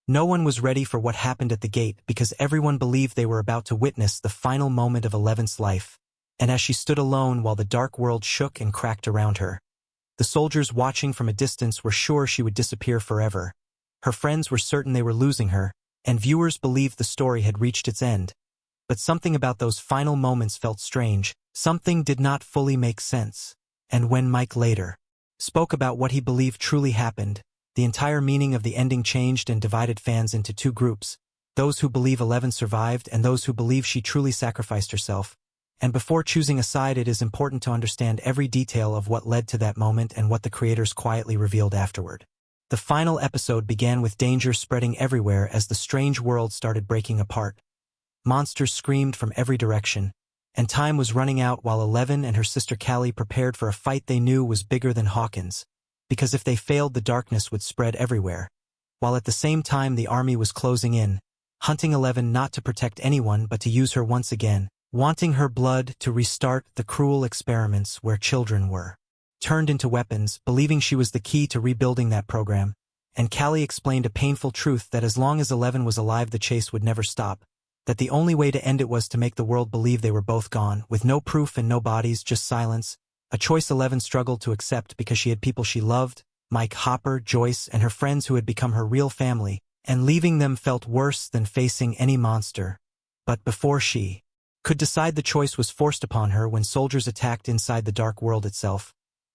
No one was ready for what happened at the gate because everyone believed they were about to witness the final moment of Eleven's life, and as she stood alone while the dark world shook and cracked around her, the soldiers watching from a distance were sure she would disappear forever. Her friends were certain they were losing her, and viewers believed the story had reached its end. But something about those final moments felt strange. Something did not fully make sense. And when Mike later spoke about what he believed truly happened, the entire meaning of the ending changed and divided fans into two groups, those who believe Eleven survived and those who believe she truly sacrificed herself. And before choosing a side, it is important to understand every detail of what led to that moment and what the creators quietly revealed afterward. The final episode began with danger spreading everywhere as the strange world started breaking apart. Monsters screamed from every direction, and time was running out while Eleven and her sister Callie prepared for a fight they knew was bigger than Hawkins, because if they failed, the darkness would spread everywhere. While at the same time the army was closing in, hunting Eleven not to protect anyone but to use her once again, wanting her blood to restart the cruel experiments where children were turned into weapons, believing she was the key to rebuilding that program. And Callie explained a painful truth that as long as Eleven was alive, the chase would never stop, that the only way to end it was to make the world believe they were both gone, with no proof and no bodies, just silence, a choice Eleven struggled to accept because she had people she loved, Mike, Hopper, Joyce, and her friends who had become her real family, and leaving them felt worse than facing any monster. But before she could decide, the choice was forced upon her when soldiers attacked inside the dark world itself.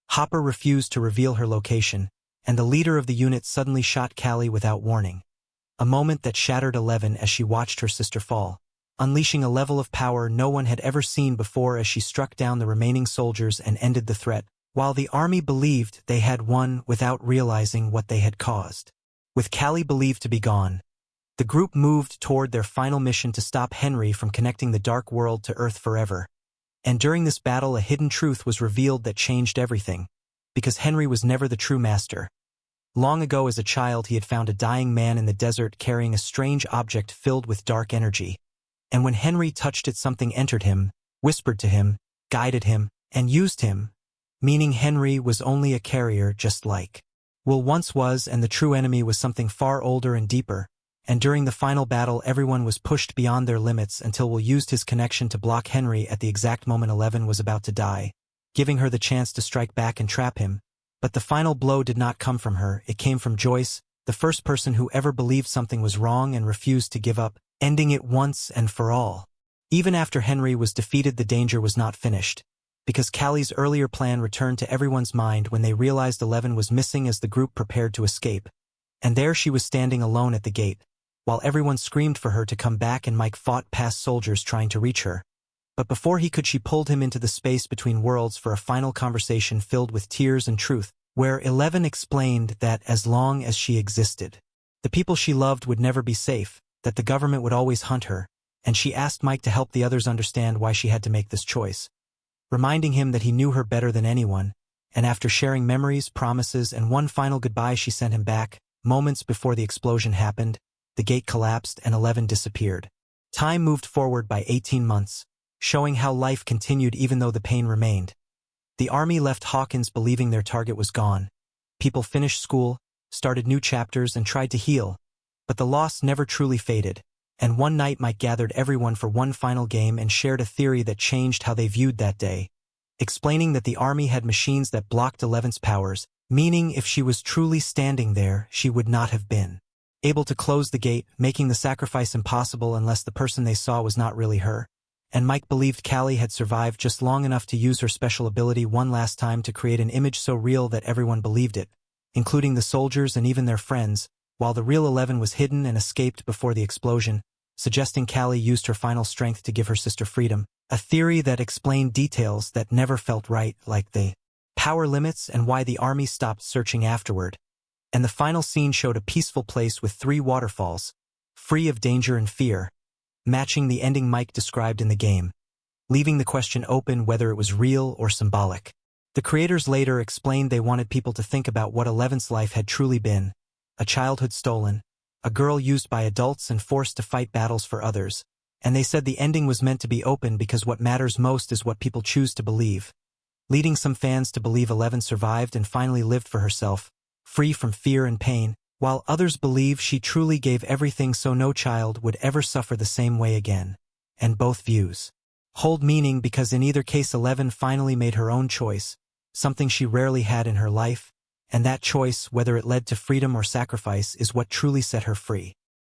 Hopper refused to reveal her location, and the leader of the unit suddenly shot Callie without warning. A moment that shattered Eleven as she watched her sister fall, unleashing a level of power no one had ever seen before as she struck down the remaining soldiers and ended the threat, while the army believed they had won without realizing what they had caused. With Callie believed to be gone, the group moved toward their final mission to stop Henry from connecting the dark world to Earth forever. And during this battle, a hidden truth was revealed that changed everything, because Henry was never the true master. Long ago as a child, he had found a dying man in the desert carrying a strange object filled with dark energy. And when Henry touched it, something entered him, whispered to him, guided him, and used him, meaning Henry was only a carrier just like Will once was, and the true enemy was something far older and deeper. And during the final battle, everyone was pushed beyond their limits until Will used his connection to block Henry at the exact moment Eleven was about to die, giving her the chance to strike back and trap him. But the final blow did not come from her, it came from Joyce, the first person who ever believed something was wrong and refused to give up, ending it once and for all. Even after Henry was defeated, the danger was not finished, because Callie's earlier plan returned to everyone's mind when they realized Eleven was missing as the group prepared to escape. And there she was standing alone at the gate, while everyone screamed for her to come back, and Mike fought past soldiers trying to reach her. But before he could, she pulled him into the space between worlds for a final conversation filled with tears and truth, where Eleven explained that as long as she existed, the people she loved would never be safe, that the government would always hunt her, and she asked Mike to help the others understand why she had to make this choice, reminding him that he knew her better than anyone. And after sharing memories, promises, and one final goodbye, she sent him back. Moments before the explosion happened, the gate collapsed and Eleven disappeared. Time moved forward by 18 months, showing how life continued even though the pain remained. The army left Hawkins believing their target was gone. People finished school, started new chapters, and tried to heal. But the loss never truly faded. And one night Mike gathered everyone for one final game and shared a theory that changed how they viewed that day, explaining that the army had machines that blocked Eleven's powers, meaning if she was truly standing there, she would not have been able to close the gate, making the sacrifice impossible unless the person they saw was not really her. And Mike believed Callie had survived just long enough to use her special ability one last time to create an image so real that everyone believed it, including the soldiers and even their friends, while the real Eleven was hidden and escaped before the explosion, suggesting Callie used her final strength to give her sister freedom, a theory that explained details that never felt right, like the power limits and why the army stopped searching afterward. And the final scene showed a peaceful place with 3 waterfalls, free of danger and fear, matching the ending Mike described in the game, leaving the question open whether it was real or symbolic. The creators later explained they wanted people to think about what Eleven's life had truly been: a childhood stolen, a girl used by adults and forced to fight battles for others, and they said the ending was meant to be open because what matters most is what people choose to believe, leading some fans to believe Eleven survived and finally lived for herself, free from fear and pain, while others believe she truly gave everything so no child would ever suffer the same way again. And both views hold meaning because in either case 11 finally made her own choice, something she rarely had in her life, and that choice, whether it led to freedom or sacrifice, is what truly set her free.